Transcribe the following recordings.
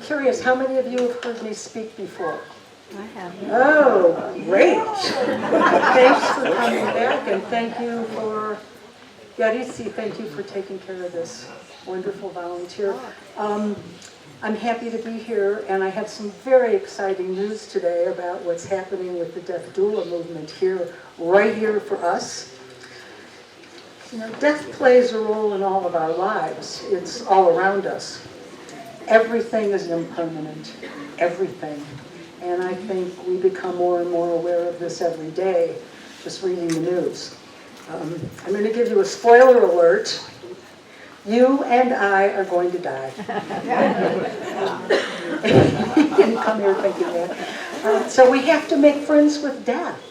curious, how many of you have heard me speak before? I have. Oh, great. Thanks for coming back, and thank you for, Yaritsi, thank you for taking care of this wonderful volunteer. I'm happy to be here, and I have some very exciting news today about what's happening with the Death Doula movement here, right here for us. You know, death plays a role in all of our lives. It's all around us. Everything is impermanent, everything. And I think we become more and more aware of this every day, just reading the news. I'm going to give you a spoiler alert. You and I are going to die. You didn't come here thinking that. So we have to make friends with death.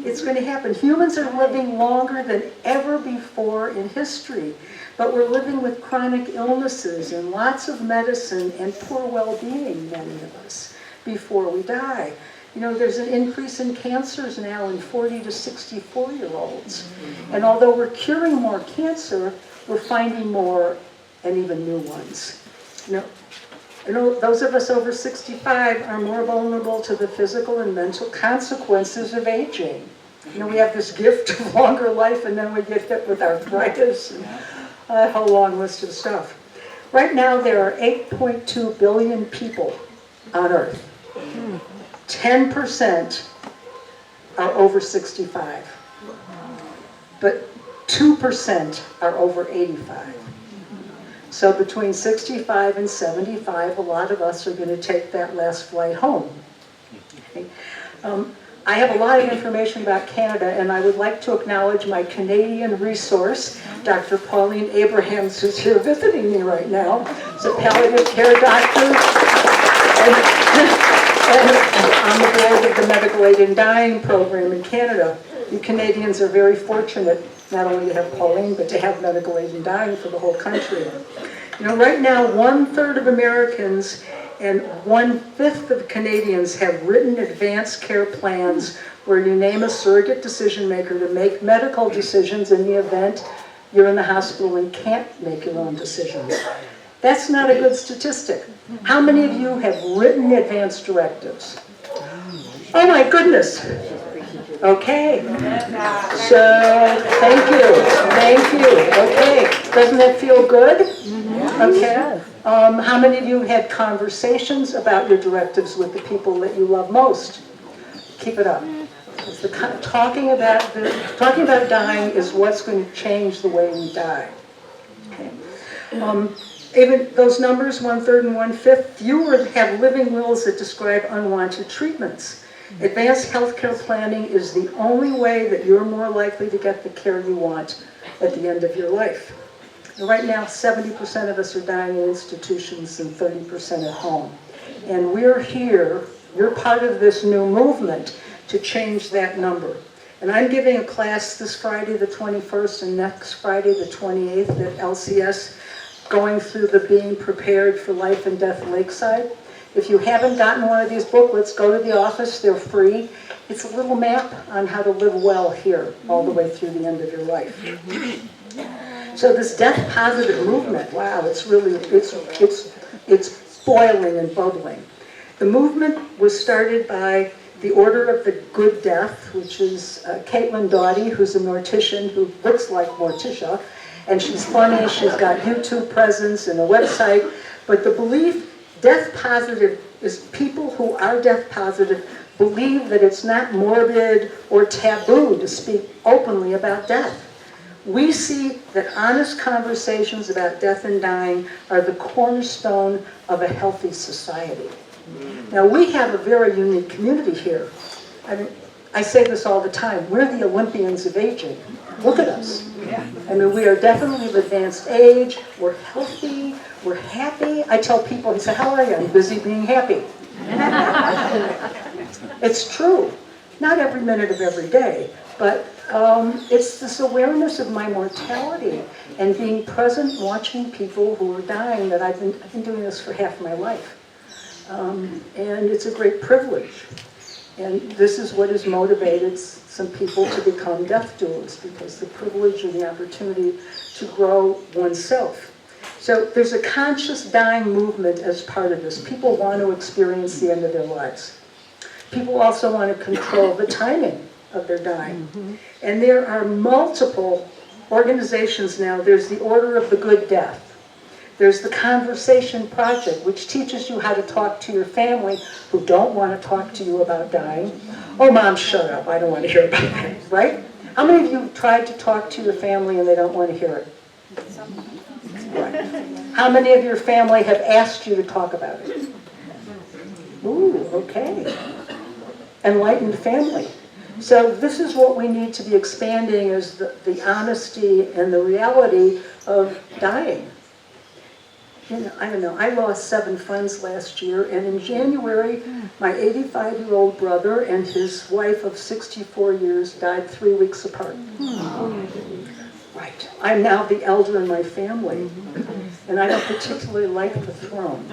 It's going to happen. Humans are living longer than ever before in history, but we're living with chronic illnesses and lots of medicine and poor well-being, many of us, before we die. You know, there's an increase in cancers now in 40 to 64-year-olds. And although we're curing more cancer, we're finding more and even new ones. You know, those of us over 65 are more vulnerable to the physical and mental consequences of aging. You know, we have this gift of longer life, and then we get hit with arthritis and a whole long list of stuff. Right now, there are 8.2 billion people on Earth. 10% are over 65, but 2% are over 85. So between 65 and 75, a lot of us are going to take that last flight home. Okay. I have a lot of information about Canada, and I would like to acknowledge my Canadian resource, Dr. Pauline Abrahams, who's here visiting me right now. She's a palliative care doctor, and on the board of the Medical Aid in Dying program in Canada. You Canadians are very fortunate not only to have Pauline, but to have Medical Aid in Dying for the whole country. You know, right now, 1/3 of Americans and 1/5 of Canadians have written advanced care plans where you name a surrogate decision maker to make medical decisions in the event you're in the hospital and can't make your own decisions. That's not a good statistic. How many of you have written advance directives? Oh my goodness. Okay. So, thank you. Okay. Doesn't that feel good? Okay. How many of you had conversations about your directives with the people that you love most? Keep it up. Talking about dying is what's going to change the way we die. Okay. Even those numbers, 1/3 and 1/5, fewer have living wills that describe unwanted treatments. Advanced healthcare planning is the only way that you're more likely to get the care you want at the end of your life. Right now, 70% of us are dying in institutions and 30% at home. And we're here, you're part of this new movement to change that number. And I'm giving a class this Friday, the 21st, and next Friday, the 28th, at LCS, going through the Being Prepared for Life and Death Lakeside. If you haven't gotten one of these booklets, go to the office, they're free. It's a little map on how to live well here, all the way through the end of your life. So this death positive movement, wow, it's boiling and bubbling. The movement was started by the Order of the Good Death, which is Caitlin Doughty, who's a mortician who looks like Morticia, and she's funny, she's got YouTube presence and a website, but the belief, death positive, is people who are death positive believe that it's not morbid or taboo to speak openly about death. We see that honest conversations about death and dying are the cornerstone of a healthy society. Now, we have a very unique community here. I mean, I say this all the time, we're the Olympians of aging. Look at us. I mean, we are definitely of advanced age, we're healthy, we're happy. I tell people, he said, how are you? I'm busy being happy. It's true. Not every minute of every day, but it's this awareness of my mortality and being present, watching people who are dying, that I've been doing this for half my life. And it's a great privilege. And this is what has motivated some people to become death doulas, because the privilege and the opportunity to grow oneself. So there's a conscious dying movement as part of this. People want to experience the end of their lives. People also want to control the timing of their dying. And there are multiple organizations now. There's the Order of the Good Death. There's the Conversation Project, which teaches you how to talk to your family who don't want to talk to you about dying. Oh, Mom, shut up. I don't want to hear about that, right? How many of you have tried to talk to your family and they don't want to hear it? Right. How many of your family have asked you to talk about it? Ooh, okay. Enlightened family. So this is what we need to be expanding, is the honesty and the reality of dying. You know, I don't know, I lost 7 friends last year, and in January, my 85-year-old brother and his wife of 64 years died 3 weeks apart. Right. I'm now the elder in my family, and I don't particularly like the throne.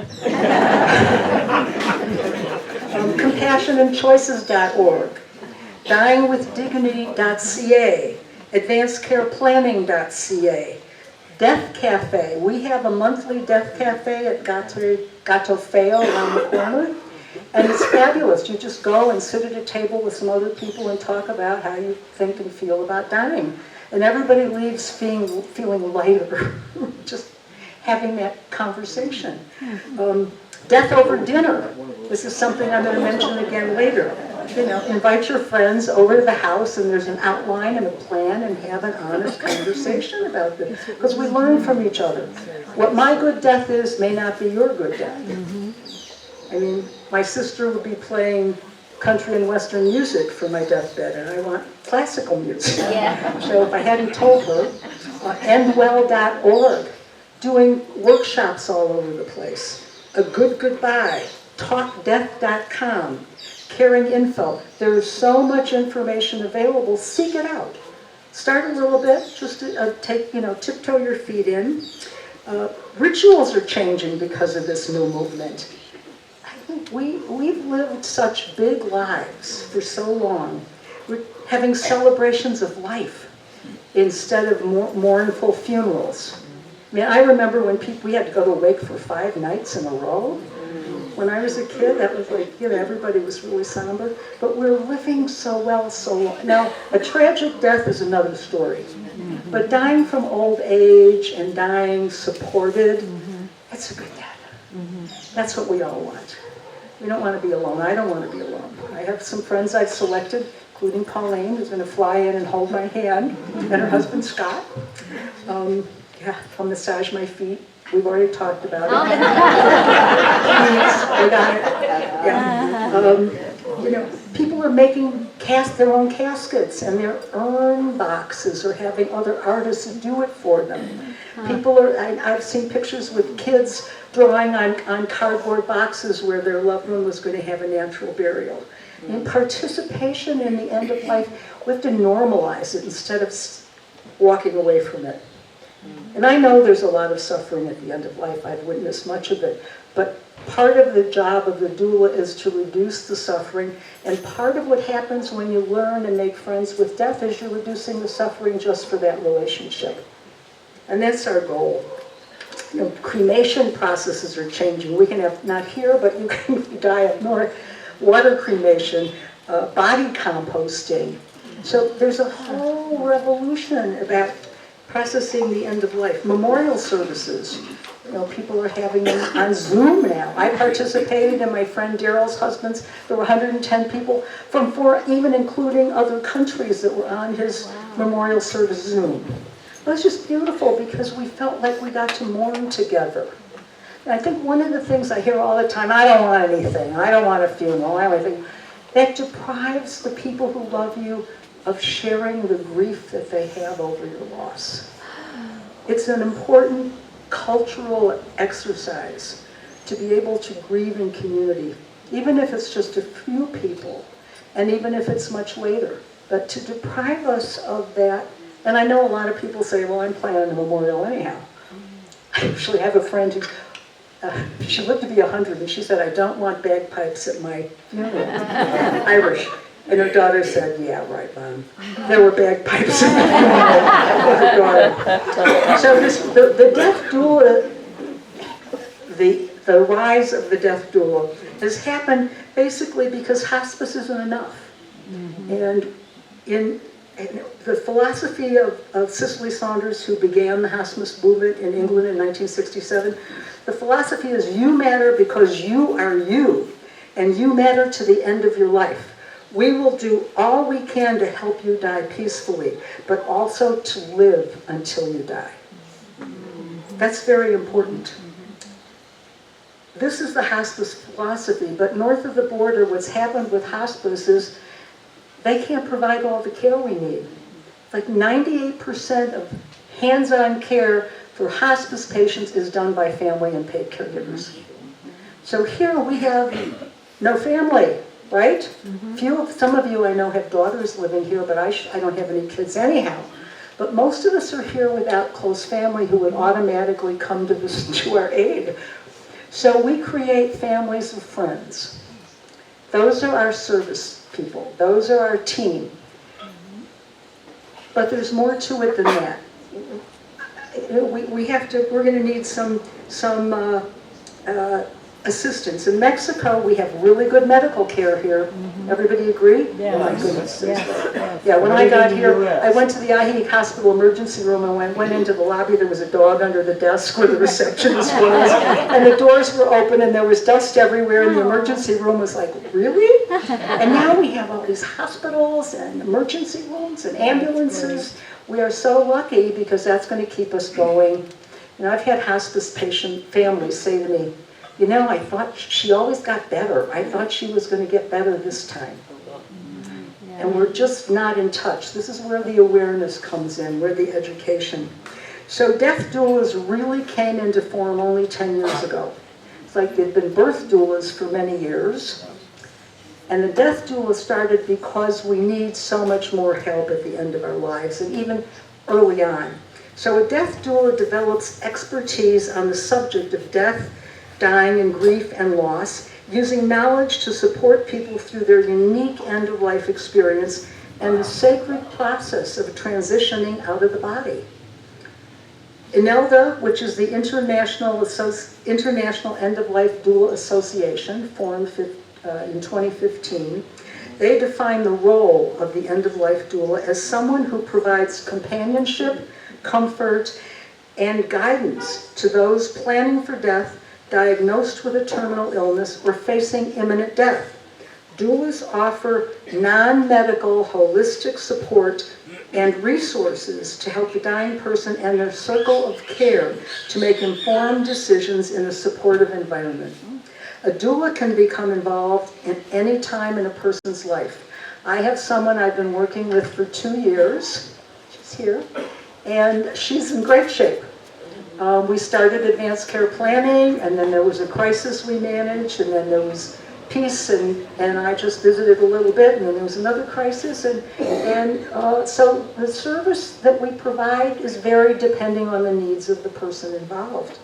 CompassionandChoices.org, dyingwithdignity.ca, advancedcareplanning.ca, Death Cafe. We have a monthly Death Cafe at Gato Feo around the corner, and it's fabulous. You just go and sit at a table with some other people and talk about how you think and feel about dying. And everybody leaves feeling lighter, just having that conversation. Death over dinner. This is something I'm going to mention again later. You know, invite your friends over to the house, and there's an outline and a plan, and have an honest conversation about this. Because we learn from each other. What my good death is may not be your good death. I mean, my sister would be playing country and western music for my deathbed, and I want classical music. Yeah. So if I hadn't told her, endwell.org, doing workshops all over the place. A Good Goodbye, talkdeath.com, caring info. There's so much information available. Seek it out. Start a little bit, just to tiptoe your feet in. Rituals are changing because of this new movement. We've lived such big lives for so long. We're having celebrations of life instead of mournful funerals. I mean, I remember when we had to go to wake for 5 nights in a row. When I was a kid, that was like, everybody was really somber. But we're living so well so long. Now, a tragic death is another story. But dying from old age and dying supported, that's a good death. That's what we all want. We don't want to be alone. I don't want to be alone. I have some friends I've selected, including Pauline, who's going to fly in and hold my hand, and her husband, Scott. He'll massage my feet. We've already talked about it. We got it. Yeah. People are making their own caskets and their urn boxes, or having other artists do it for them. I've seen pictures with kids drawing on cardboard boxes where their loved one was going to have a natural burial. And participation in the end of life, we have to normalize it instead of walking away from it. And I know there's a lot of suffering at the end of life. I've witnessed much of it. But part of the job of the doula is to reduce the suffering. And part of what happens when you learn and make friends with death is you're reducing the suffering just for that relationship. And that's our goal. Cremation processes are changing. We can have, not here, but you can die up north, water cremation, body composting. So there's a whole revolution about processing the end of life. Memorial services. People are having them on Zoom now. I participated, and my friend Daryl's husband's, there were 110 people from even including other countries that were on his memorial service Zoom. It was just beautiful because we felt like we got to mourn together. And I think one of the things I hear all the time, I don't want anything, I don't want a funeral, that deprives the people who love you of sharing the grief that they have over your loss. It's an important cultural exercise to be able to grieve in community, even if it's just a few people, and even if it's much later. But to deprive us of that, and I know a lot of people say, well, I'm planning a memorial anyhow. I actually have a friend who, she lived to be 100, and she said, I don't want bagpipes at my funeral. Irish. And her daughter said, yeah, right, Mom. There were bagpipes in the funeral of her daughter. So the death doula the rise of the death doula has happened basically because hospice isn't enough. And in the philosophy of Cicely Saunders, who began the hospice movement in England in 1967, the philosophy is you matter because you are you, and you matter to the end of your life. We will do all we can to help you die peacefully, but also to live until you die. That's very important. This is the hospice philosophy, but north of the border, what's happened with hospice is they can't provide all the care we need. Like 98% of hands-on care for hospice patients is done by family and paid caregivers. So here we have no family, right? Some of you I know have daughters living here, but I don't have any kids anyhow. But most of us are here without close family who would automatically come to our aid. So we create families of friends. Those are our service people. Those are our team. But there's more to it than that. We're going to need some assistance. In Mexico, we have really good medical care here. Everybody agree? Yes. Oh my goodness. Yes. Yeah, when I got here, I went to the IHEC hospital emergency room, and when I went into the lobby, there was a dog under the desk where the receptionist was, and the doors were open, and there was dust everywhere, and the emergency room was like, really? And now we have all these hospitals and emergency rooms and ambulances. We are so lucky because that's going to keep us going. And I've had hospice patient families say to me, you know, I thought she always got better. I thought she was going to get better this time. And we're just not in touch. This is where the awareness comes in, where the education. So death doulas really came into form only 10 years ago. It's like they've been birth doulas for many years. And the death doula started because we need so much more help at the end of our lives, and even early on. So a death doula develops expertise on the subject of death, dying and grief and loss, using knowledge to support people through their unique end-of-life experience and the sacred process of transitioning out of the body. INELDA, which is the International End-of-Life Doula Association, formed in 2015, they define the role of the end-of-life doula as someone who provides companionship, comfort, and guidance to those planning for death, diagnosed with a terminal illness, or facing imminent death. Doulas offer non-medical, holistic support and resources to help the dying person and their circle of care to make informed decisions in a supportive environment. A doula can become involved in any time in a person's life. I have someone I've been working with for 2 years. She's here. And she's in great shape. We started advanced care planning, and then there was a crisis we managed, and then there was peace, and I just visited a little bit, and then there was another crisis. So the service that we provide is varied depending on the needs of the person involved.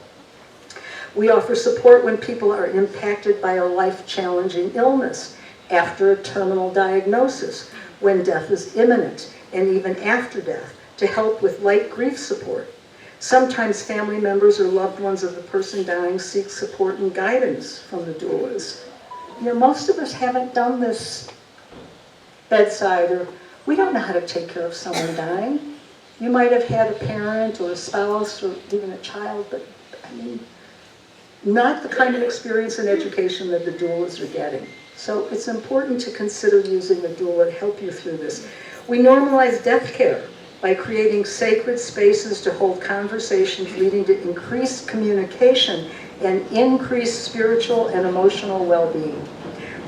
We offer support when people are impacted by a life-challenging illness, after a terminal diagnosis, when death is imminent, and even after death, to help with light grief support. Sometimes family members or loved ones of the person dying seek support and guidance from the doulas. You know, most of us haven't done this bedside, or we don't know how to take care of someone dying. You might have had a parent or a spouse or even a child, but I mean, not the kind of experience and education that the doulas are getting. So it's important to consider using a doula to help you through this. We normalize death care by creating sacred spaces to hold conversations leading to increased communication and increased spiritual and emotional well-being.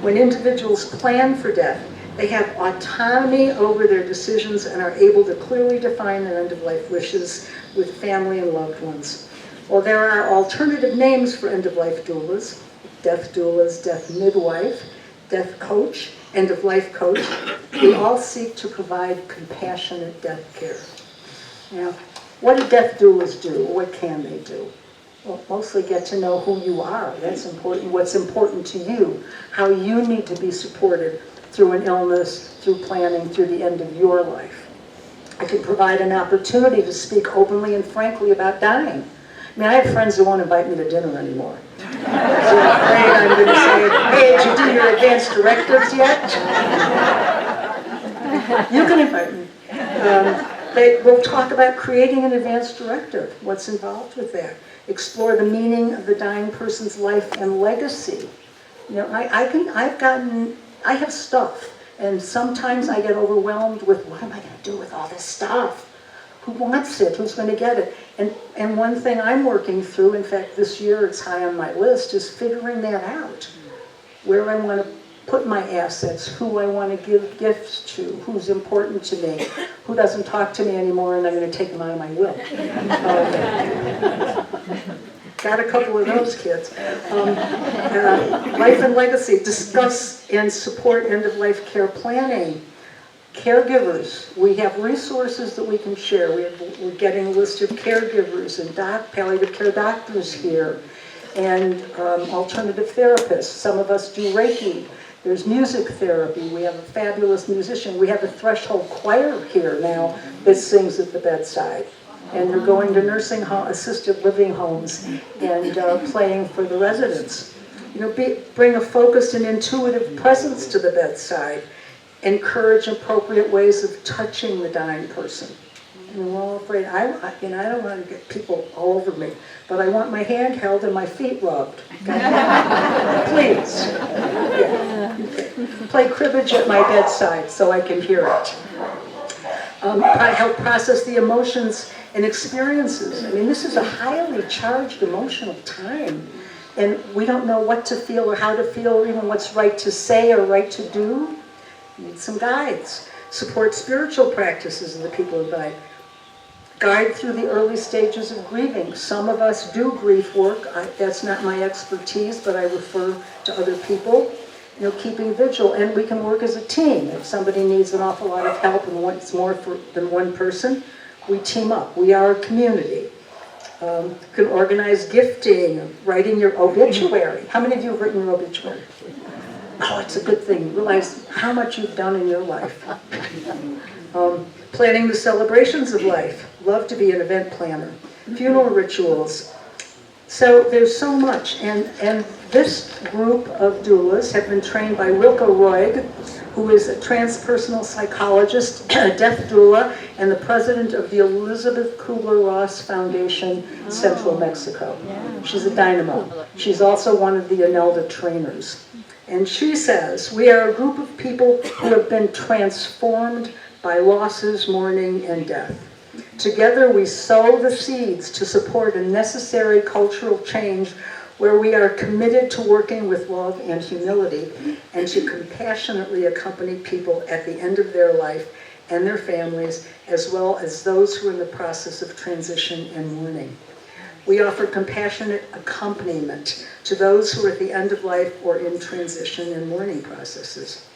When individuals plan for death, they have autonomy over their decisions and are able to clearly define their end-of-life wishes with family and loved ones. While there are alternative names for end-of-life doulas, death midwife, death coach, end-of-life coach, we all seek to provide compassionate death care. Now, what do death doulas do? What can they do? Well, mostly get to know who you are. That's important. What's important to you. How you need to be supported through an illness, through planning, through the end of your life. I can provide an opportunity to speak openly and frankly about dying. I mean, I have friends who won't invite me to dinner anymore. So I'm afraid I'm going to say, hey, did you do your advanced directives yet? You can invite me. We'll talk about creating an advanced directive, what's involved with that. Explore the meaning of the dying person's life and legacy. You know, I have stuff, and sometimes I get overwhelmed with, what am I going to do with all this stuff? Who wants it? Who's going to get it? And one thing I'm working through, in fact, this year it's high on my list, is figuring that out. Where I want to put my assets, who I want to give gifts to, who's important to me, who doesn't talk to me anymore, and I'm going to take them out of my will. Got a couple of those kids. Life and legacy. Discuss and support end-of-life care planning. Caregivers, we have resources that we can share. We're getting a list of caregivers and palliative care doctors here, and alternative therapists. Some of us do Reiki. There's music therapy. We have a fabulous musician. We have a threshold choir here now that sings at the bedside. And they're going to nursing home, assisted living homes, and playing for the residents. You know, bring a focused and intuitive presence to the bedside. Encourage appropriate ways of touching the dying person. And we're all afraid, I don't want to get people all over me, but I want my hand held and my feet rubbed. Please. Yeah. Okay. Play cribbage at my bedside so I can hear it. Help process the emotions and experiences. I mean, this is a highly charged emotional time, and we don't know what to feel or how to feel, or even what's right to say or right to do. Need some guides. Support spiritual practices of the people invite. Guide through the early stages of grieving. Some of us do grief work. That's not my expertise, but I refer to other people. You know, keeping vigil, and we can work as a team. If somebody needs an awful lot of help and wants more than one person, we team up. We are a community. You can organize gifting, writing your obituary. How many of you have written your obituary? Oh, it's a good thing. You realize how much you've done in your life. Planning the celebrations of life. Love to be an event planner. Funeral rituals. So there's so much. And this group of doulas have been trained by Rilke Roig, who is a transpersonal psychologist, a death doula, and the president of the Elizabeth Kubler-Ross Foundation, Central Mexico. She's a dynamo. She's also one of the ANELDA trainers. And she says, we are a group of people who have been transformed by losses, mourning, and death. Together we sow the seeds to support a necessary cultural change where we are committed to working with love and humility and to compassionately accompany people at the end of their life and their families, as well as those who are in the process of transition and mourning. We offer compassionate accompaniment to those who are at the end of life or in transition and mourning processes.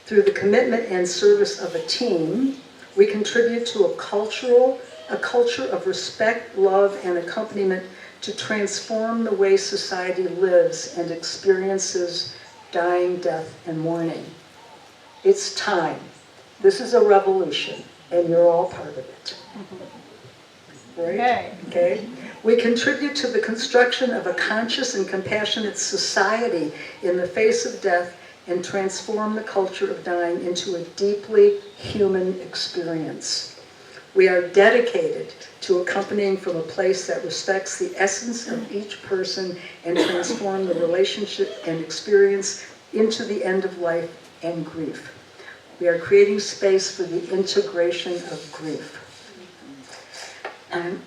Through the commitment and service of a team, we contribute to a culture of respect, love, and accompaniment to transform the way society lives and experiences dying, death, and mourning. It's time. This is a revolution, and you're all part of it. Right? Okay. We contribute to the construction of a conscious and compassionate society in the face of death and transform the culture of dying into a deeply human experience. We are dedicated to accompanying from a place that respects the essence of each person and transform the relationship and experience into the end of life and grief. We are creating space for the integration of grief. And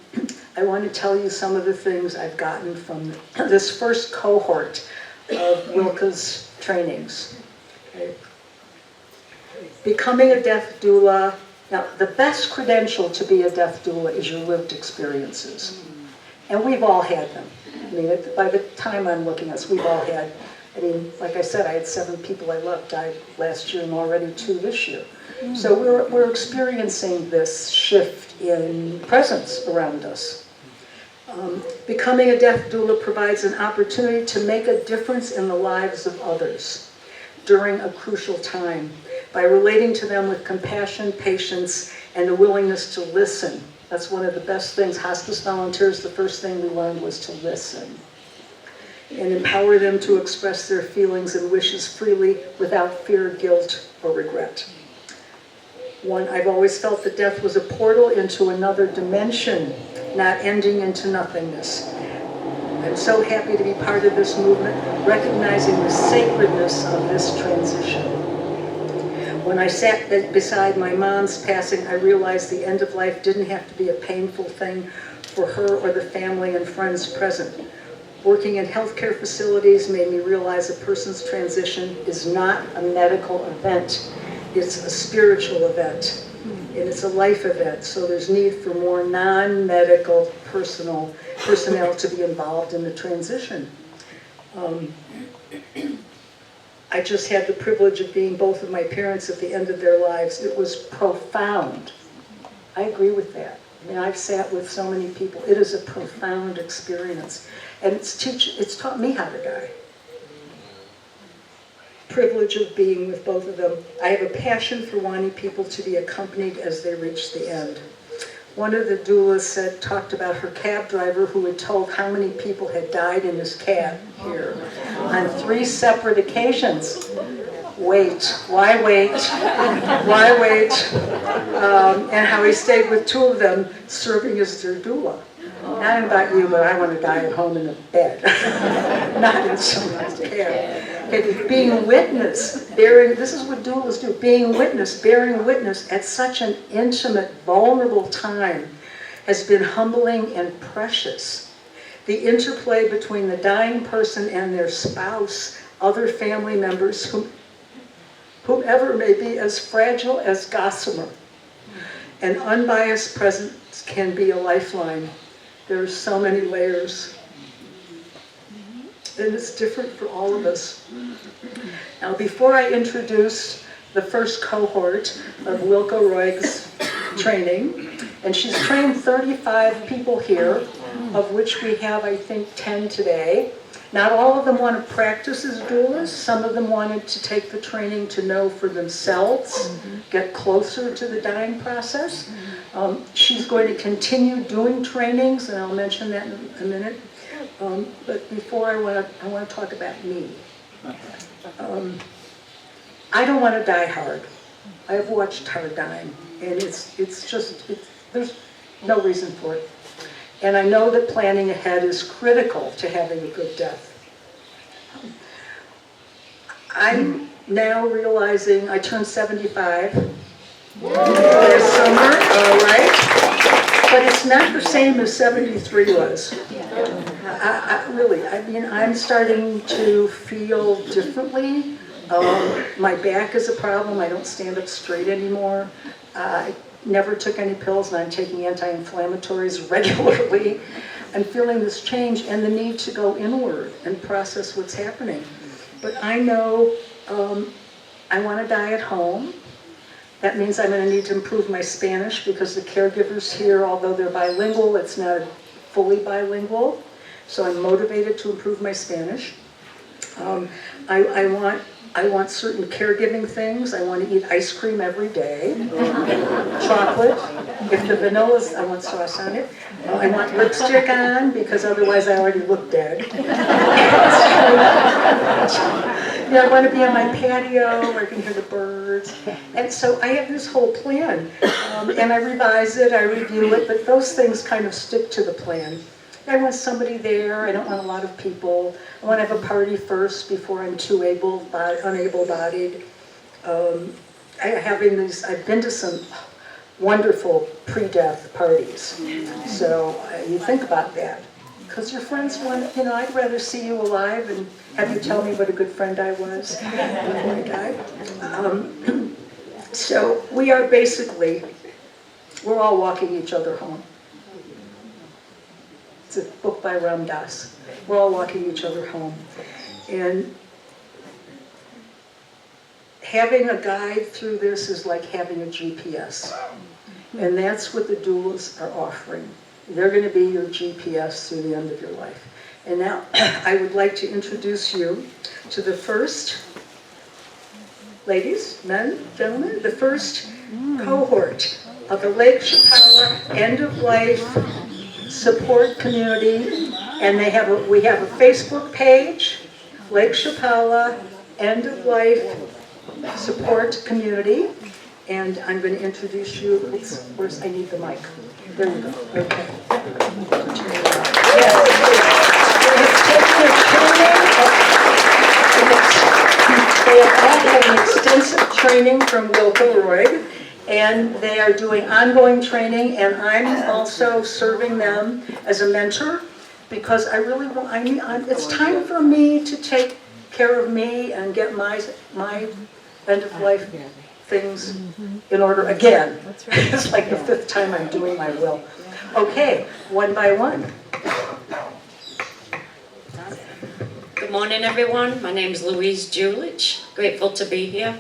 I want to tell you some of the things I've gotten from this first cohort of Rilke's trainings. Okay. Becoming a death doula. Now, the best credential to be a death doula is your lived experiences. And we've all had them. I mean, by the time I'm looking at us, we've all had, I mean, like I said, I had 7 people I loved died last year and already 2 this year. So we're experiencing this shift in presence around us. Becoming a death doula provides an opportunity to make a difference in the lives of others during a crucial time by relating to them with compassion, patience, and a willingness to listen That's one of the best things. Hospice volunteers, the first thing we learned was to listen and empower them to express their feelings and wishes freely without fear, guilt, or regret. I've always felt that death was a portal into another dimension, not ending into nothingness. I'm so happy to be part of this movement, recognizing the sacredness of this transition. When I sat beside my mom's passing, I realized the end of life didn't have to be a painful thing for her or the family and friends present. Working in healthcare facilities made me realize a person's transition is not a medical event. It's a spiritual event, and it's a life event, so there's need for more non-medical personnel to be involved in the transition. I just had the privilege of being both of my parents at the end of their lives. It was profound. I agree with that. I mean, I've sat with so many people. It is a profound experience, and it's taught me how to die. Privilege of being with both of them. I have a passion for wanting people to be accompanied as they reach the end. One of the doulas talked about her cab driver who had told how many people had died in his cab here on 3 separate occasions. Wait, why wait? Why wait? And how he stayed with 2 of them serving as their doula. Not about you, but I want to die at home in a bed, not in someone's care. Okay, being witness, this is what doulas do, being witness, bearing witness at such an intimate, vulnerable time has been humbling and precious. The interplay between the dying person and their spouse, other family members, whomever may be as fragile as gossamer, an unbiased presence can be a lifeline. There are so many layers. And it's different for all of us. Now, before I introduce the first cohort of Wilco Roig's training, and she's trained 35 people here, of which we have, I think, 10 today. Not all of them want to practice as doulas. Some of them wanted to take the training to know for themselves, get closer to the dying process. She's going to continue doing trainings, and I'll mention that in a minute. But before I want to talk about me. I don't want to die hard. I have watched hard dying, and there's no reason for it. And I know that planning ahead is critical to having a good death. I'm now realizing I turned 75 this summer, all right? But it's not the same as 73 was. I'm starting to feel differently. My back is a problem. I don't stand up straight anymore. I never took any pills, and I'm taking anti-inflammatories regularly. I'm feeling this change and the need to go inward and process what's happening. But I know I want to die at home. That means I'm going to need to improve my Spanish because the caregivers here, although they're bilingual, it's not fully bilingual. So I'm motivated to improve my Spanish. I want certain caregiving things. I want to eat ice cream every day, chocolate. If the vanilla's, I want sauce on it. I want lipstick on because otherwise I already look dead. I want to be on my patio where I can hear the birds. And so I have this whole plan. And I revise it, I review it, but those things kind of stick to the plan. I want somebody there. I don't want a lot of people. I want to have a party first before I'm too unable-bodied. I've been to some wonderful pre-death parties. So you think about that. Because your friends want, I'd rather see you alive and have you tell me what a good friend I was before I died. So we're all walking each other home. It's a book by Ram Dass. We're all walking each other home. And having a guide through this is like having a GPS. And that's what the doulas are offering. They're going to be your GPS through the end of your life. And now I would like to introduce you to the first, ladies, men, gentlemen, the first cohort of the Lake Chapala End-of-Life Support Community, and we have a Facebook page, Lake Chapala End-of-Life Support Community, and I'm going to introduce you. Where's I need the mic. There you go. Okay. Yes. They have all had an extensive training from Wilco Roig, and they are doing ongoing training, and I'm also serving them as a mentor because I really want, it's time for me to take care of me and get my end-of-life things in order again. It's like the 5th time I'm doing my will. Okay, one by one. Good morning, everyone. My name is Louise Julich. Grateful to be here.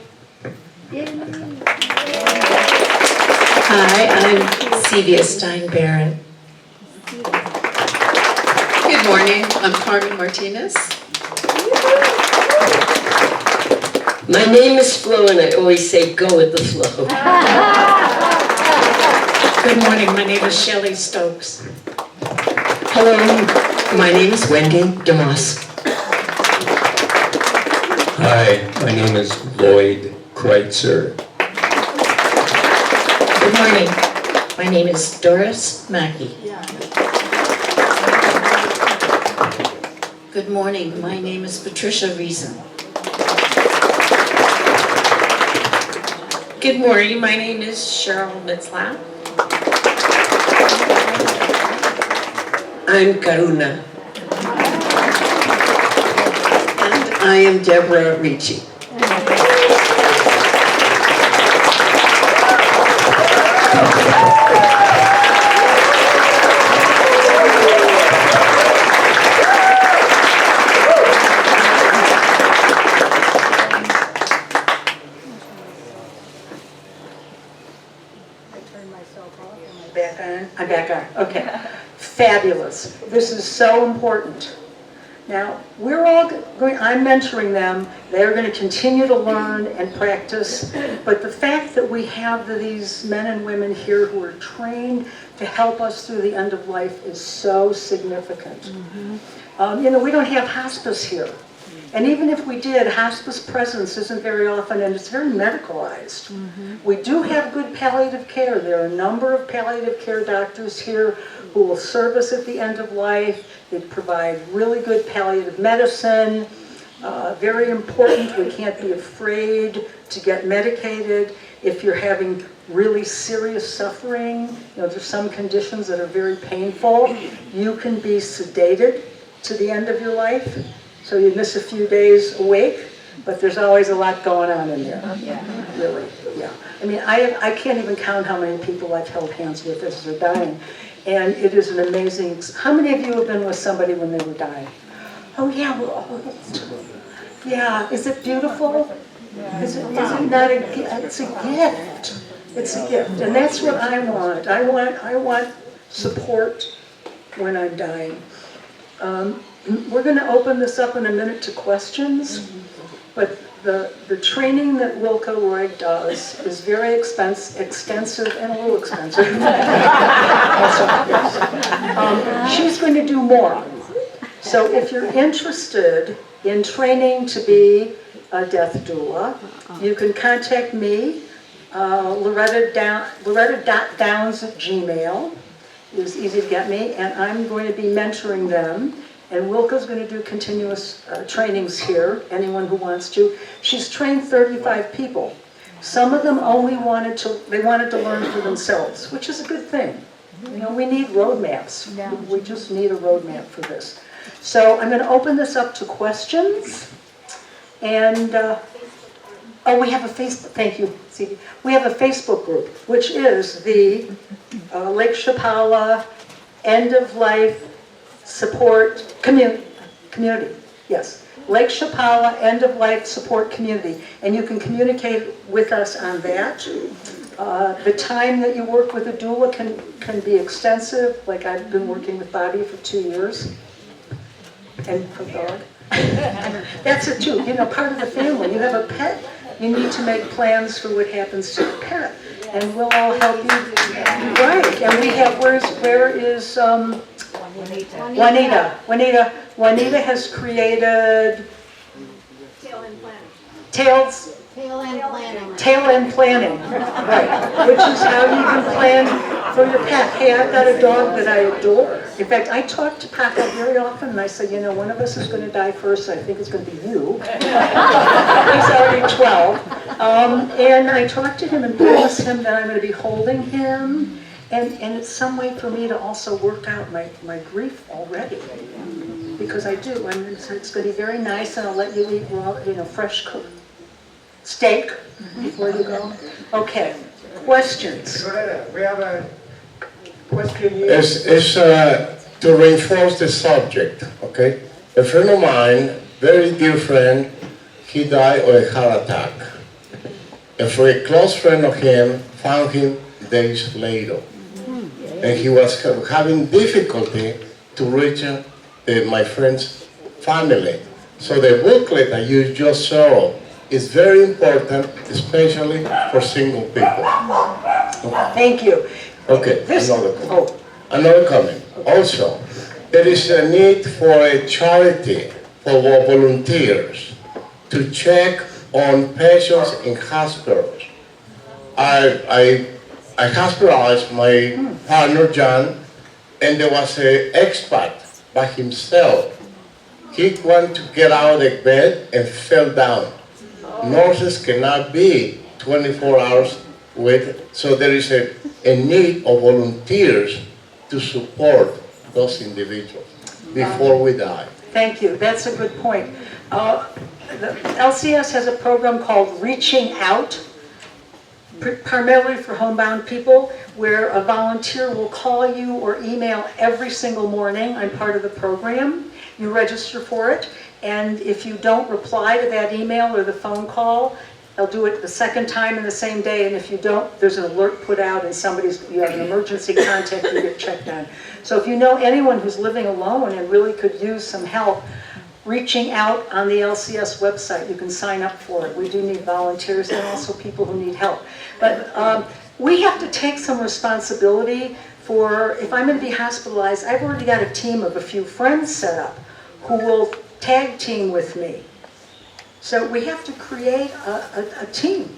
Hi, I'm Cevia Stein-Barron. Good morning, I'm Carmen Martinez. My name is Flo, and I always say go with the flow. Good morning. My name is Shelley Stokes. Hello, my name is Wendy DeMoss. Hi, my name is Lloyd Kreitzer. Good morning. My name is Doris Mackey. Good morning. My name is Patricia Reason. Good morning. My name is Cheryl Mitzlap. I'm Karuna. And I am Deborah Ricci. I'm back on. Okay. Fabulous. This is so important. Now, we're all going, I'm mentoring them. They're going to continue to learn and practice. But the fact that we have these men and women here who are trained to help us through the end of life is so significant. You know, we don't have hospice here. And even if we did, hospice presence isn't very often, and it's very medicalized. We do have good palliative care. There are a number of palliative care doctors here who will serve us at the end of life. They provide really good palliative medicine. Very important, we can't be afraid to get medicated. If you're having really serious suffering, you know, there's some conditions that are very painful, you can be sedated to the end of your life. So you miss a few days awake, but there's always a lot going on in there. Really, yeah. I mean, I can't even count how many people I've held hands with as they're dying. And it is an amazing, how many of you have been with somebody when they were dying? Oh yeah, yeah, is it beautiful? Is it not a gift? It's a gift. It's a gift, and that's what I want. I want support when I'm dying. We're going to open this up in a minute to questions, but the training that Wilco Roig does is very extensive and a little expensive. She's going to do more. So if you're interested in training to be a death doula, you can contact me, Loretta.downs@gmail. It's easy to get me, and I'm going to be mentoring them. And Wilco's going to do continuous trainings here, anyone who wants to. She's trained 35 people. Some of them only wanted to learn for themselves, which is a good thing. You know, we need roadmaps. We just need a roadmap for this. So I'm going to open this up to questions. And, oh, we have a Facebook, thank you, Stevie. We have a Facebook group, which is the Lake Chapala End of Life Support Community, yes. Lake Chapala End of Life Support Community. And you can communicate with us on that. The time that you work with a doula can be extensive. Like I've been working with Bobby for 2 years. And for dog. That's it too, you know, part of the family. You have a pet, you need to make plans for what happens to the pet. and we'll all help you. Right, and we have, where is Juanita? Juanita has created Tail end planning, right, which is how you can plan for your pet. Hey, I've got a dog that I adore. In fact, I talk to Paco very often, and I say, you know, one of us is going to die first. I think it's going to be you. He's already 12. And I talk to him and promise him that I'm going to be holding him. And it's some way for me to also work out my grief already. Because I do. I mean, it's going to be very nice, and I'll let you eat raw, fresh cooked steak before you go. Okay, questions? Loretta, we have a question here. It's to reinforce the subject, okay? A friend of mine, very dear friend, he died of a heart attack. A very close friend of him found him days later. And he was having difficulty to reach my friend's family. So the booklet that you just saw is very important, especially for single people. Thank you. Okay, This- another comment. Another comment. Also, there is a need for a charity for volunteers to check on patients in hospitals. I hospitalized my partner John, and there was an expat by himself. He wanted to get out of the bed and fell down. Nurses cannot be 24 hours with, so there is a need of volunteers to support those individuals before we die. Thank you. That's a good point. The LCS has a program called Reaching Out, primarily for homebound people, where a volunteer will call you or email every single morning. I'm part of the program. You register for it, and if you don't reply to that email or the phone call, they'll do it the second time in the same day, and if you don't, there's an alert put out and you have an emergency contact, you get checked on. So if you know anyone who's living alone and really could use some help, reaching out on the LCS website, you can sign up for it. We do need volunteers and also people who need help. But we have to take some responsibility for, if I'm going to be hospitalized, I've already got a team of a few friends set up who will tag team with me. So we have to create a team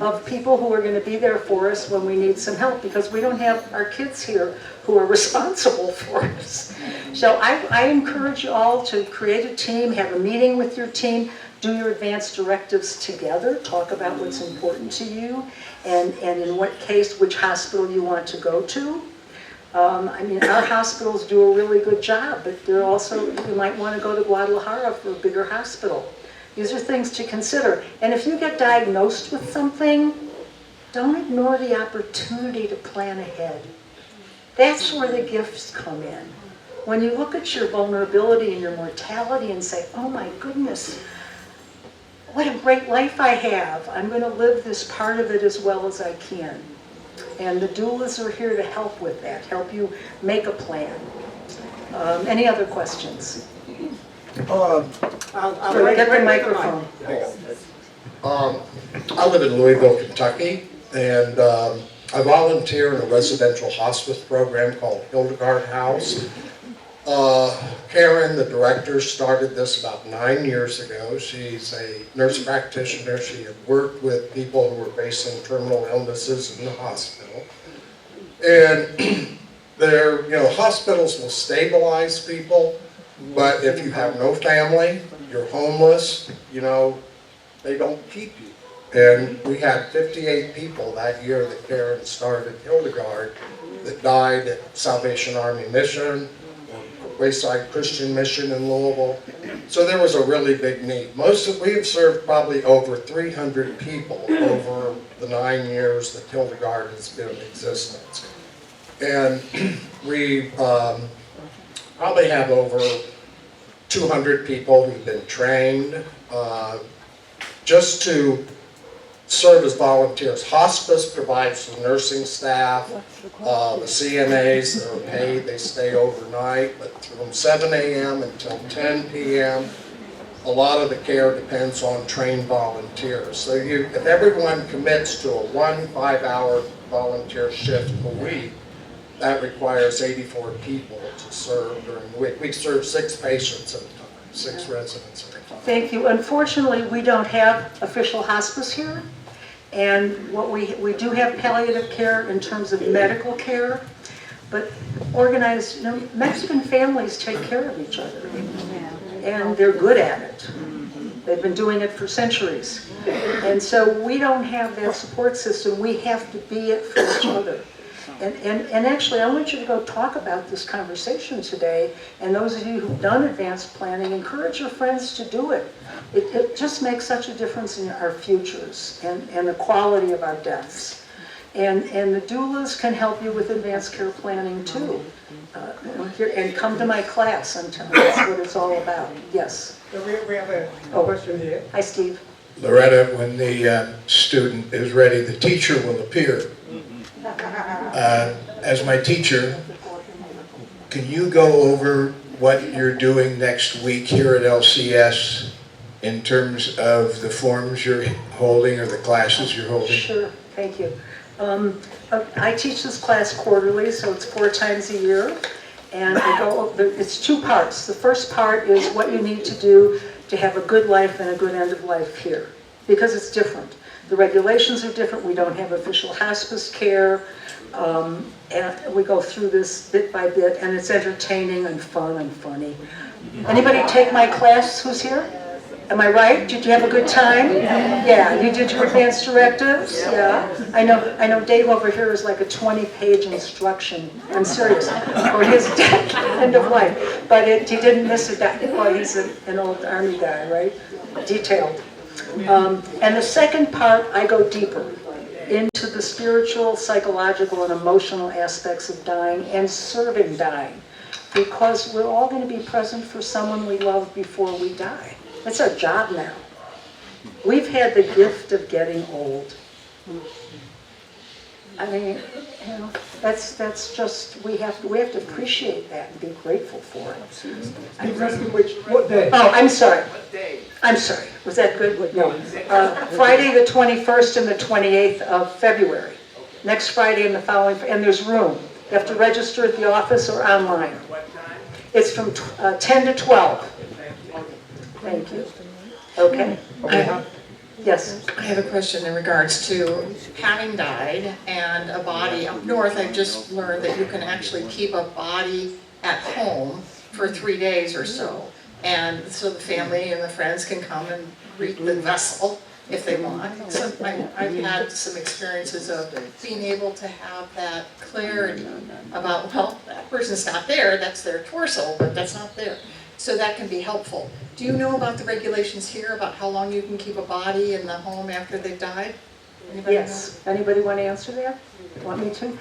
of people who are going to be there for us when we need some help, because we don't have our kids here who are responsible for us. So I encourage you all to create a team, have a meeting with your team, do your advanced directives together, talk about what's important to you, and in what case, which hospital you want to go to. I mean, our hospitals do a really good job, but they're also, you might want to go to Guadalajara for a bigger hospital. These are things to consider. And if you get diagnosed with something, don't ignore the opportunity to plan ahead. That's where the gifts come in. When you look at your vulnerability and your mortality and say, oh my goodness, what a great life I have. I'm going to live this part of it as well as I can. And the doulas are here to help with that, help you make a plan. Any other questions? I'll Get the microphone. I live in Louisville, Kentucky, and I volunteer in a residential hospice program called Hildegard House. Karen, the director, started this about 9 years ago. She's a nurse practitioner. She had worked with people who were facing terminal illnesses in the hospital. And hospitals will stabilize people, but if you have no family, you're homeless, they don't keep you. And we had 58 people that year that Karen started Hildegard that died at Salvation Army Mission, or Lakeside Christian Mission in Louisville. So there was a really big need. We have served probably over 300 people over the 9 years that Hildegard has been in existence. And we probably have over 200 people who've been trained just to serve as volunteers. Hospice provides the nursing staff, the CNAs that are paid, they stay overnight, but from 7 a.m. until 10 p.m., a lot of the care depends on trained volunteers. So if everyone commits to a 1 5-hour volunteer shift a week, that requires 84 people to serve during the week. We serve 6 patients at a time, 6 residents at a time. Thank you. Unfortunately, we don't have official hospice here. And what we do have palliative care in terms of medical care, but organized, Mexican families take care of each other. And they're good at it. They've been doing it for centuries. And so we don't have that support system. We have to be it for each other. And actually, I want you to go talk about this conversation today. And those of you who've done advanced planning, encourage your friends to do it. It just makes such a difference in our futures and the quality of our deaths. And the doulas can help you with advanced care planning too. And come to my class and tell me that's what it's all about. Yes. So we have a question here. Hi, Steve. Loretta, when the student is ready, the teacher will appear. As my teacher, can you go over what you're doing next week here at LCS in terms of the forms you're holding or the classes you're holding? Sure, thank you. I teach this class quarterly, so it's 4 times a year. And it's 2 parts. The first part is what you need to do to have a good life and a good end of life here, because it's different. The regulations are different. We don't have official hospice care. And we go through this bit by bit, and it's entertaining and fun and funny. Anybody take my class who's here? Am I right? Did you have a good time? Yeah, you did your advanced directives? Yeah. I know Dave over here is like a 20-page instruction. I'm serious. For his end of life. But he didn't miss a day. Well, he's an old Army guy, right? Detailed. And the second part, I go deeper into the spiritual, psychological, and emotional aspects of dying and serving dying. Because we're all going to be present for someone we love before we die. It's our job now. We've had the gift of getting old. I mean, that's just, we have to appreciate that and be grateful for it. He's asking what day? Oh, I'm sorry. I'm sorry. Was that good? No. Friday the 21st and the 28th of February. Next Friday and the following, and there's room. You have to register at the office or online. It's from 10 to 12. Thank you. Okay. Yes. I have a question in regards to having died and a body. Up north, I've just learned that you can actually keep a body at home for 3 days or so. And so the family and the friends can come and greet the vessel if they want. So I've had some experiences of being able to have that clarity about, well, that person's not there, that's their torso, but that's not there. So that can be helpful. Do you know about the regulations here about how long you can keep a body in the home after they've died? Anybody Yes. Anybody want to answer that? Want me to?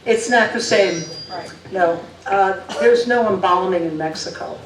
It's not the same. Right. No. There's no embalming in Mexico.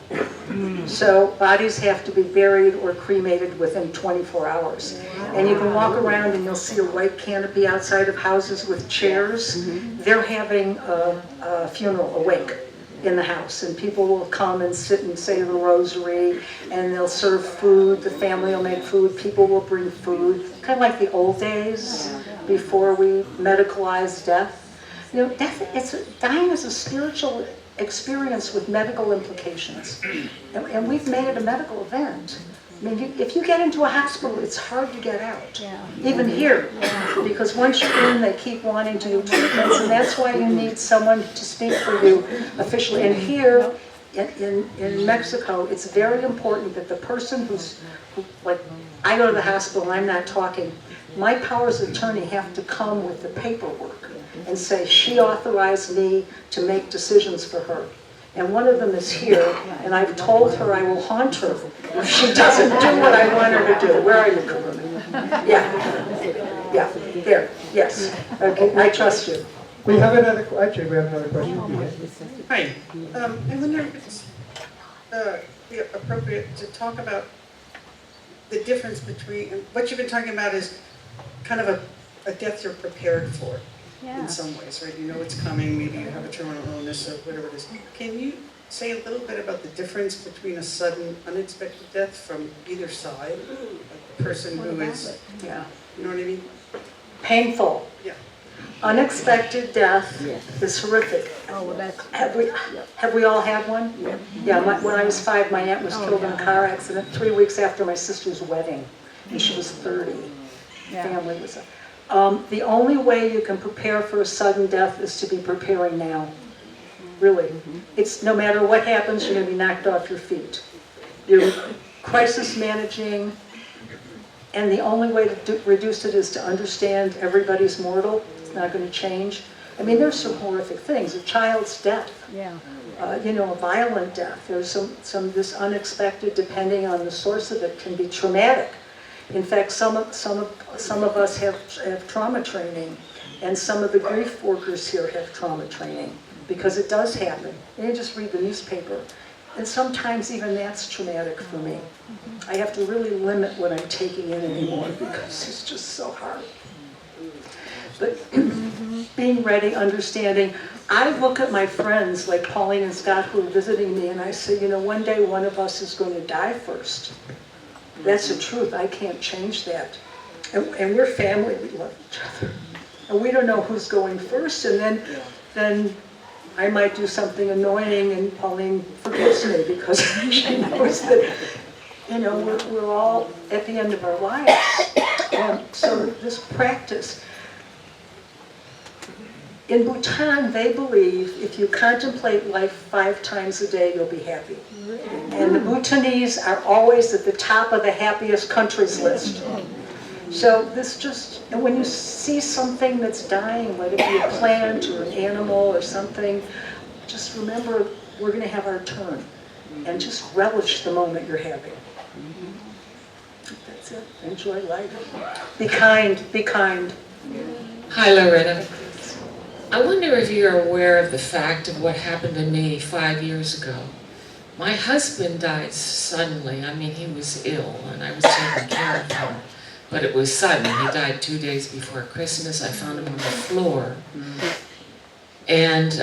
So bodies have to be buried or cremated within 24 hours. And you can walk around and you'll see a white canopy outside of houses with chairs. They're having a funeral, a wake in the house, and people will come and sit and say the rosary, and they'll serve food. The family will make food. People will bring food, kind of like the old days before we medicalized death. Dying is a spiritual experience with medical implications, and we've made it a medical event. I mean, if you get into a hospital, it's hard to get out, even here, because once you're in, they keep wanting to do treatments, and that's why you need someone to speak for you officially. And here in Mexico, it's very important that the person like, I go to the hospital and I'm not talking, my powers of attorney have to come with the paperwork and say, she authorized me to make decisions for her. And one of them is here, and I've told her I will haunt her if she doesn't do what I want her to do. Where are you, Karuna? Yeah, there, yes. Okay, I trust you. We have another question here. Hi. I wonder if it's appropriate to talk about the difference between, what you've been talking about is kind of a death you're prepared for. In some ways, right? You know it's coming, maybe you have a terminal illness or whatever it is. Can you say a little bit about the difference between a sudden, unexpected death from either side? Like the person who is, Yeah. you know what I mean? Painful. Yeah. Unexpected death is horrific. Have we all had one? Yeah, when I was 5, my aunt was killed in a car accident 3 weeks after my sister's wedding, and she was 30. Family was. The only way you can prepare for a sudden death is to be preparing now. Really, it's no matter what happens, you're going to be knocked off your feet. You're crisis managing, and the only way to reduce it is to understand everybody's mortal. It's not going to change. I mean, there's some horrific things. A child's death, a violent death. There's some this unexpected, depending on the source of it, can be traumatic. In fact, some of us have trauma training, and some of the grief workers here have trauma training, because it does happen. You just read the newspaper. And sometimes even that's traumatic for me. I have to really limit what I'm taking in anymore, because it's just so hard. But being ready, understanding. I look at my friends like Pauline and Scott who are visiting me, and I say, one day one of us is going to die first. That's the truth. I can't change that. And we're family. We love each other. And we don't know who's going first. And then I might do something annoying, and Pauline forgives me because she knows that, we're all at the end of our lives. So this practice. In Bhutan, they believe if you contemplate life 5 times a day, you'll be happy. And the Bhutanese are always at the top of the happiest countries list. So and when you see something that's dying, whether it be a plant or an animal or something, just remember we're going to have our turn. And just relish the moment you're having. That's it. Enjoy life. Be kind. Be kind. Hi, Loretta. I wonder if you're aware of the fact of what happened to me 5 years ago. My husband died suddenly. I mean, he was ill, and I was taking care of him. But it was sudden. He died 2 days before Christmas. I found him on the floor. And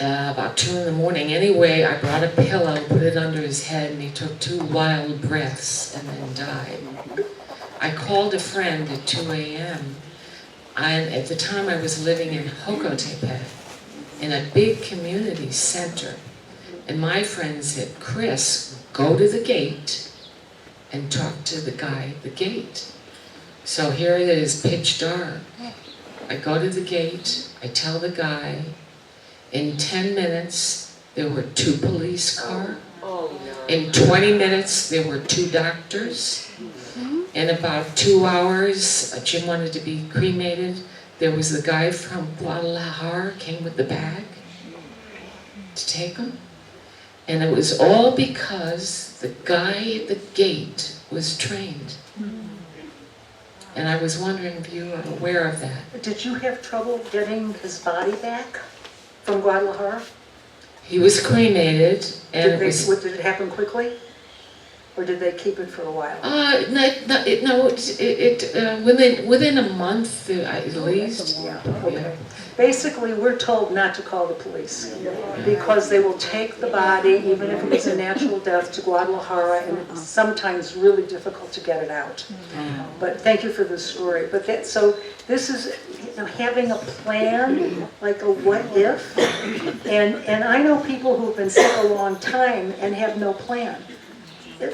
about 2 in the morning, anyway, I brought a pillow, put it under his head, and he took 2 wild breaths and then died. I called a friend at 2 a.m. And at the time I was living in Hokotepe, in a big community center. And my friend said, Chris, go to the gate and talk to the guy at the gate. So here it is, pitch dark. I go to the gate, I tell the guy, in 10 minutes there were 2 police cars. In 20 minutes there were 2 doctors. In about 2 hours, Jim wanted to be cremated. There was the guy from Guadalajara came with the bag to take him. And it was all because the guy at the gate was trained. And I was wondering if you are aware of that. Did you have trouble getting his body back from Guadalajara? He was cremated, and did it happen quickly? Or did they keep it for a while? Within a month at least. Yeah, okay. Basically, we're told not to call the police because they will take the body, even if it is a natural death, to Guadalajara, and it's sometimes really difficult to get it out. But thank you for the story. But so this is having a plan, like a what if, and I know people who've been sick a long time and have no plan.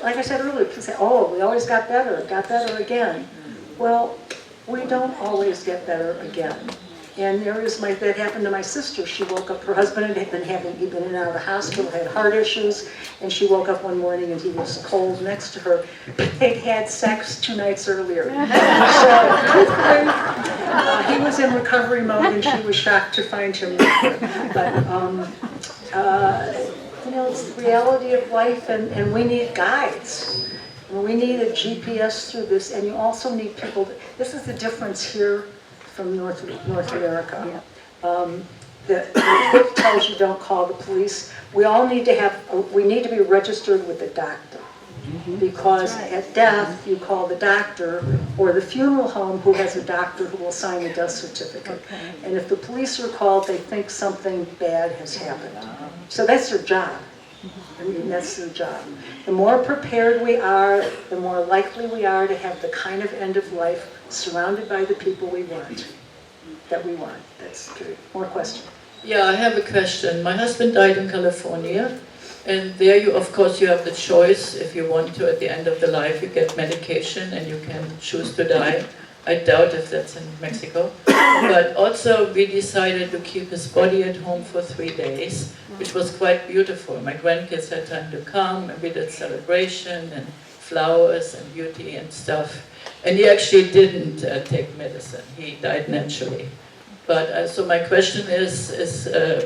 Like I said earlier, people say, oh, we always got better again. Well, we don't always get better again. And that happened to my sister. She woke up, her husband had been in and out of the hospital, had heart issues, and she woke up one morning and he was cold next to her. They'd had sex 2 nights earlier. So he was in recovery mode and she was shocked to find him there. But, it's the reality of life, and we need guides. We need a GPS through this, and you also need people. This is the difference here from North America. The book tells you don't call the police. We need to be registered with a doctor, because at death you call the doctor or the funeral home who has a doctor who will sign a death certificate. And if the police are called, they think something bad has happened. So that's their job. I mean, that's their job. The more prepared we are, the more likely we are to have the kind of end of life surrounded by the people we want. that we want. That's good. More questions? Yeah, I have a question. My husband died in California, and there you, of course, you have the choice if you want to. At the end of the life, you get medication and you can choose to die. I doubt if that's in Mexico. But also, we decided to keep his body at home for 3 days, which was quite beautiful. My grandkids had time to come, and we did celebration and flowers and beauty and stuff. And he actually didn't take medicine. He died naturally. But so my question is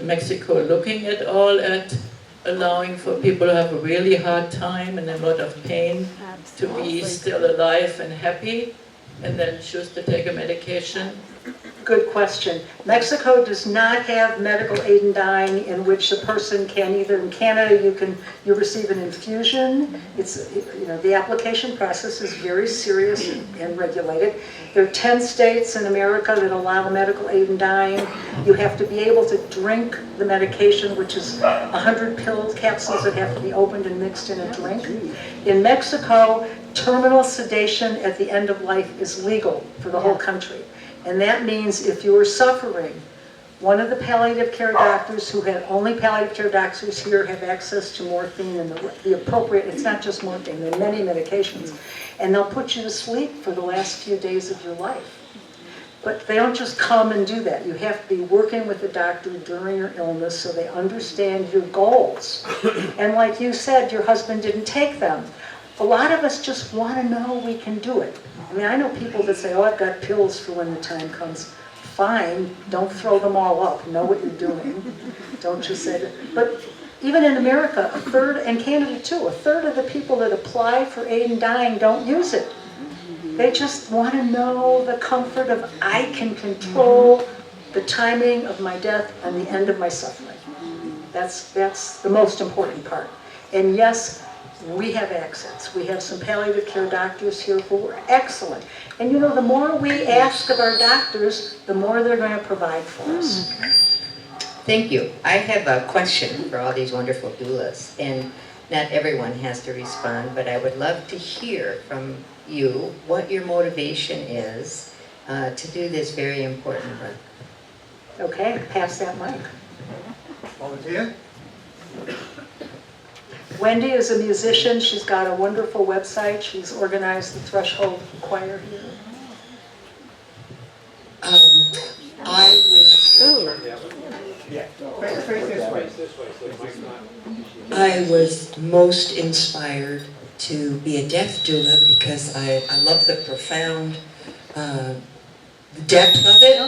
Mexico looking at all at allowing for people who have a really hard time and a lot of pain to be still alive and happy, and then choose to take a medication? Good question. Mexico does not have medical aid in dying in which the person can either, in Canada, you receive an infusion. It's, the application process is very serious and regulated. There are 10 states in America that allow medical aid in dying. You have to be able to drink the medication, which is 100 pill capsules that have to be opened and mixed in a drink. In Mexico, terminal sedation at the end of life is legal for the whole country. And that means if you are suffering, one of the palliative care doctors, who have only palliative care doctors here have access to morphine and the appropriate, it's not just morphine, there are many medications, and they'll put you to sleep for the last few days of your life. But they don't just come and do that. You have to be working with the doctor during your illness so they understand your goals. And like you said, your husband didn't take them. A lot of us just want to know we can do it. I mean, I know people that say, oh, I've got pills for when the time comes. Fine, don't throw them all up. Know what you're doing. Don't just say that. But even in America, a third, and Canada too, a third of the people that apply for aid in dying don't use it. They just want to know the comfort of, I can control the timing of my death and the end of my suffering. That's the most important part. And yes, we have access. We have some palliative care doctors here who are excellent. And the more we ask of our doctors, the more they're going to provide for us. Thank you. I have a question for all these wonderful doulas. And not everyone has to respond, but I would love to hear from you what your motivation is to do this very important work. Okay, pass that mic. Volunteer? Wendy is a musician. She's got a wonderful website. She's organized the Threshold Choir here. I was most inspired to be a death doula because I love the profound depth of it.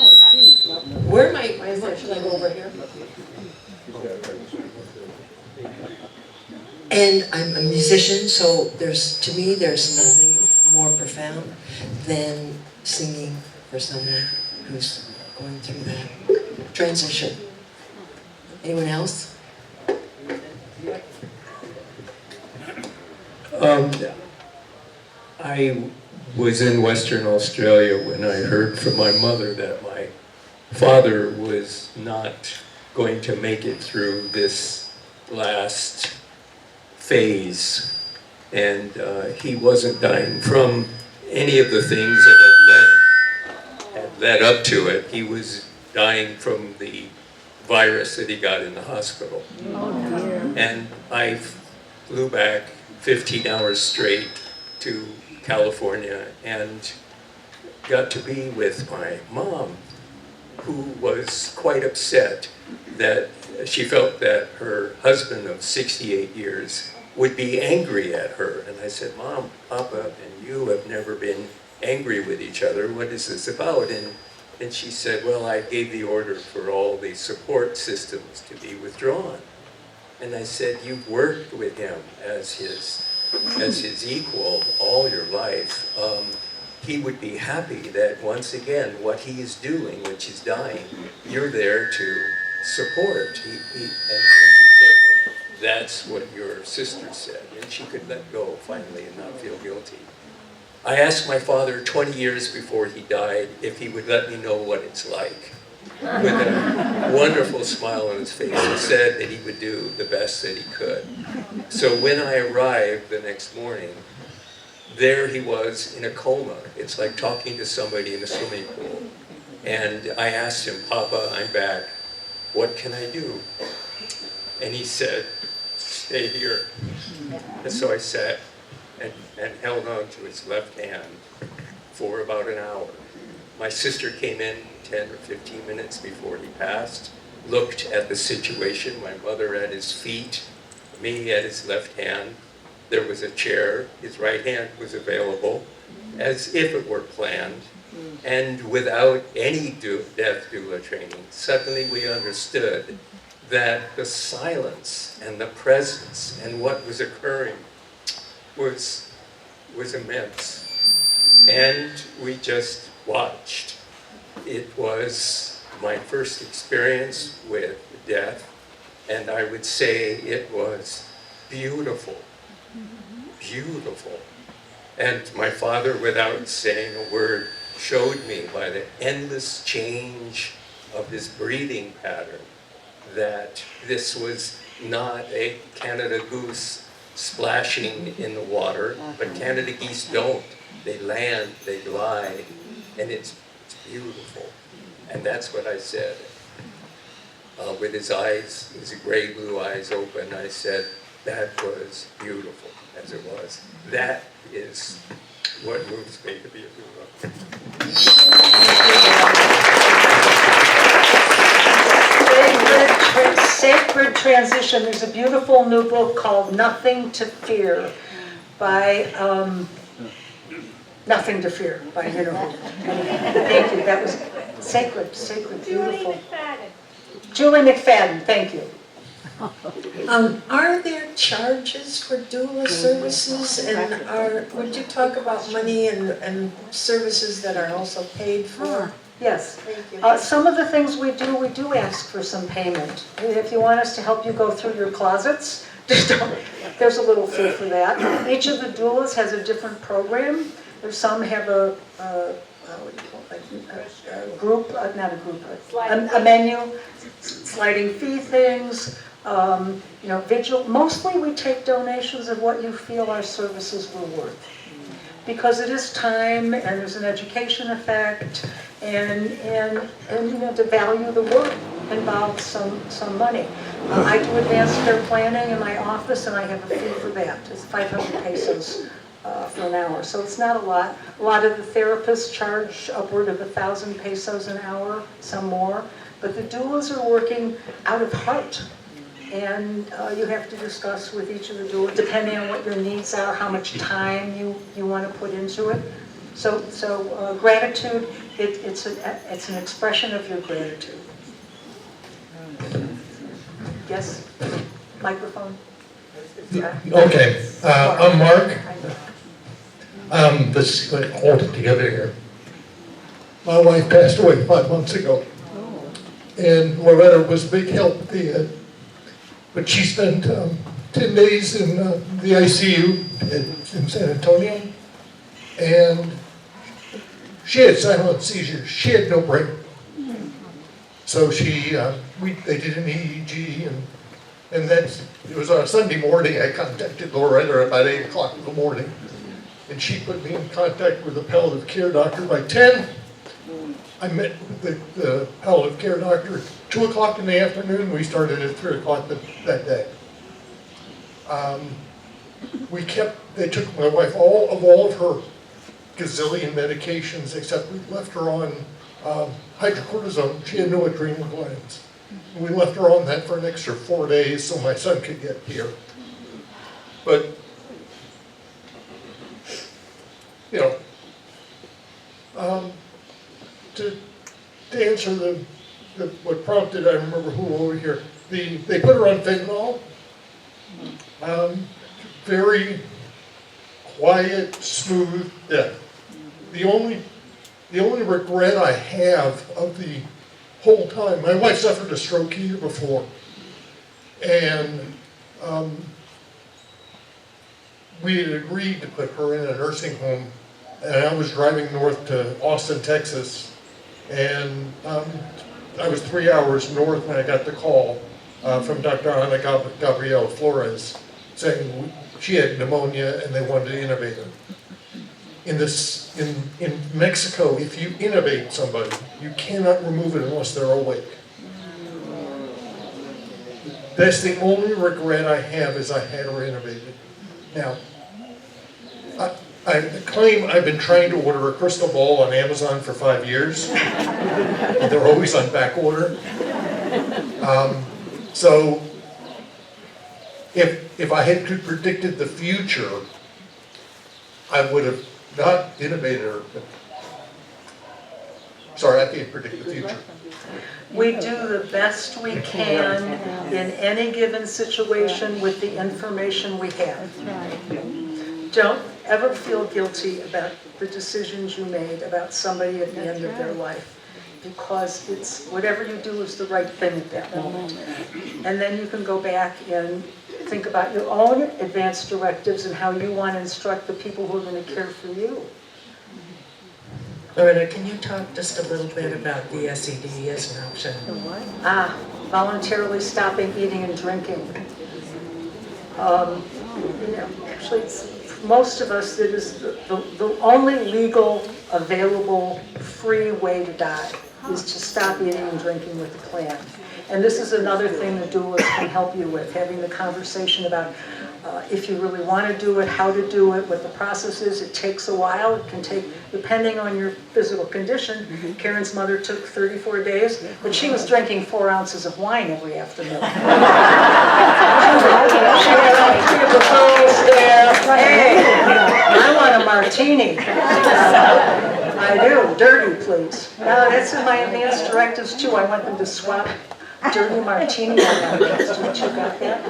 Where am I? Should I go over here? And I'm a musician, so to me there's nothing more profound than singing for someone who's going through that transition. Anyone else? I was in Western Australia when I heard from my mother that my father was not going to make it through this last phase, and he wasn't dying from any of the things that had led up to it. He was dying from the virus that he got in the hospital. And I flew back 15 hours straight to California and got to be with my mom, who was quite upset that she felt that her husband of 68 years would be angry at her. And I said, Mom, Papa, and you have never been angry with each other. What is this about? And she said, well, I gave the order for all the support systems to be withdrawn. And I said, you've worked with him as his equal all your life. He would be happy that once again, what he is doing, which is dying, you're there to support. And she said, that's what your sister said. And she could let go finally and not feel guilty. I asked my father 20 years before he died if he would let me know what it's like. With a wonderful smile on his face, he said that he would do the best that he could. So when I arrived the next morning, there he was in a coma. It's like talking to somebody in a swimming pool. And I asked him, Papa, I'm back. What can I do? And he said, stay here. And so I sat and held on to his left hand for about an hour. My sister came in 10 or 15 minutes before he passed, looked at the situation, my mother at his feet, me at his left hand. There was a chair, his right hand was available, as if it were planned. And without any death doula training, suddenly we understood that the silence and the presence and what was occurring was immense. And we just watched. It was my first experience with death, and I would say it was beautiful, beautiful. And my father, without saying a word, showed me by the endless change of his breathing pattern that this was not a Canada goose splashing in the water, but Canada geese don't. They land, they glide, and it's beautiful. And that's what I said. With his eyes, his gray blue eyes open, I said, that was beautiful, as it was. That is what moves me to be a doula. Sacred Transition. There's a beautiful new book called Nothing to Fear by Nothing to Fear by Thank you. That was sacred, beautiful. Julie McFadden, thank you. Are there charges for doula services, and would you talk about money and services that are also paid for? Yes. Thank you. Some of the things we do ask for some payment. If you want us to help you go through your closets, there's a little fee for that. Each of the doulas has a different program. Some have a group, not a group, a menu, sliding fee things, vigil. Mostly we take donations of what you feel our services were worth. Because it is time, and there's an education effect, and to value the work involves some money. I do advanced care planning in my office, and I have a fee for that. It's 500 pesos for an hour, so it's not a lot. A lot of the therapists charge upward of 1,000 pesos an hour, some more. But the doulas are working out of heart. And you have to discuss with each of the doulas, depending on what your needs are, how much time you want to put into it. So gratitude, it's an expression of your gratitude. Yes? Microphone? Okay, I'm Mark. Let's hold it together here. My wife passed away 5 months ago. And Loretta was a big help at the end. But she spent 10 days in the ICU in San Antonio, and she had silent seizures. She had no brain. So they did an EEG, and then it was on a Sunday morning. I contacted Loretta about 8 o'clock in the morning, and she put me in contact with a palliative care doctor. By 10, I met with the palliative care doctor at 2 o'clock in the afternoon. We started at 3 o'clock that day. They took my wife all of her gazillion medications, except we left her on hydrocortisone. She had no adrenal glands. We left her on that for an extra 4 days so my son could get here. But, to answer what prompted, I remember who over here, they put her on fentanyl. Very quiet, smooth death. The only regret I have of the whole time, my wife suffered a stroke a year before, and we had agreed to put her in a nursing home, and I was driving north to Austin, Texas, and I was 3 hours north when I got the call from Dr. Ana Gabriel Flores saying she had pneumonia and they wanted to intubate her. In Mexico, if you intubate somebody, You cannot remove it unless they're awake. That's the only regret I have is I had her intubated. Now, I claim I've been trying to order a crystal ball on Amazon for 5 years. They're always on back order. So, if I had predicted the future, I would have not intubated her. Sorry, I can't predict the future. We do the best we can in any given situation with the information we have. Don't ever feel guilty about the decisions you made about somebody at the end of their life, because it's whatever you do is the right thing at that moment. And then you can go back and think about your own advanced directives and how you want to instruct the people who are going to care for you. Loretta, can you talk just a little bit about the SED as an option? Voluntarily stopping eating and drinking. Actually, most of us, it is the only legal, available, free way to die is to stop eating and drinking with the plan. And this is another thing the doulas can help you with, having the conversation about if you really want to do it, how to do it, what the process is. It takes a while. It can take, depending on your physical condition. Karen's mother took 34 days, but she was drinking 4 ounces of wine every afternoon. She had all 3 of the bottles there. Hey, I want a martini. I do. Dirty, please. No, that's in my advanced directives too. I want them to swap dirty martini. You got that?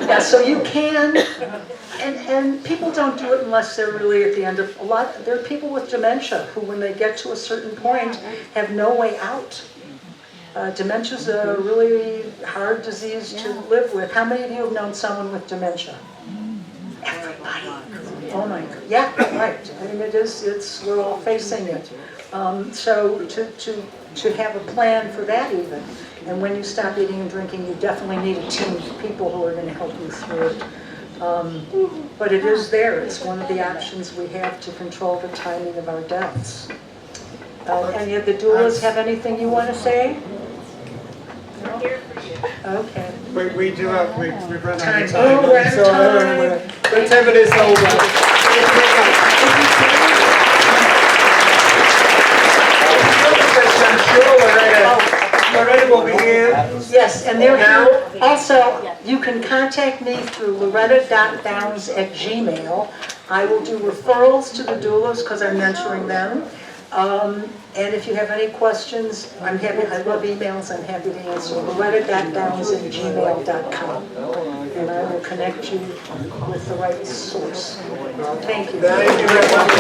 Yeah, so you can, and people don't do it unless they're really at the end of there are people with dementia who, when they get to a certain point, have no way out. Dementia is a really hard disease to live with. How many of you have known someone with dementia? Everybody. Oh my God. Yeah, right. I mean, we're all facing it. So to have a plan for that even. And when you stop eating and drinking, you definitely need a team of people who are going to help you through it. But it is there. It's one of the options we have to control the timing of our deaths. Any of the doulas have anything you want to say? No? Okay. We do have, we've run out of Oh, we're out of time. We're 10 minutes over. I'm sure Loretta will be here. Yes, and they're here. Also, you can contact me through loretta.downs@gmail. I will do referrals to the doulas because I'm mentoring them. And if you have any questions, I'm happy. I love emails. I'm happy to answer. loretta.downs@gmail.com, and I will connect you with the right source. Thank you. Thank you very much.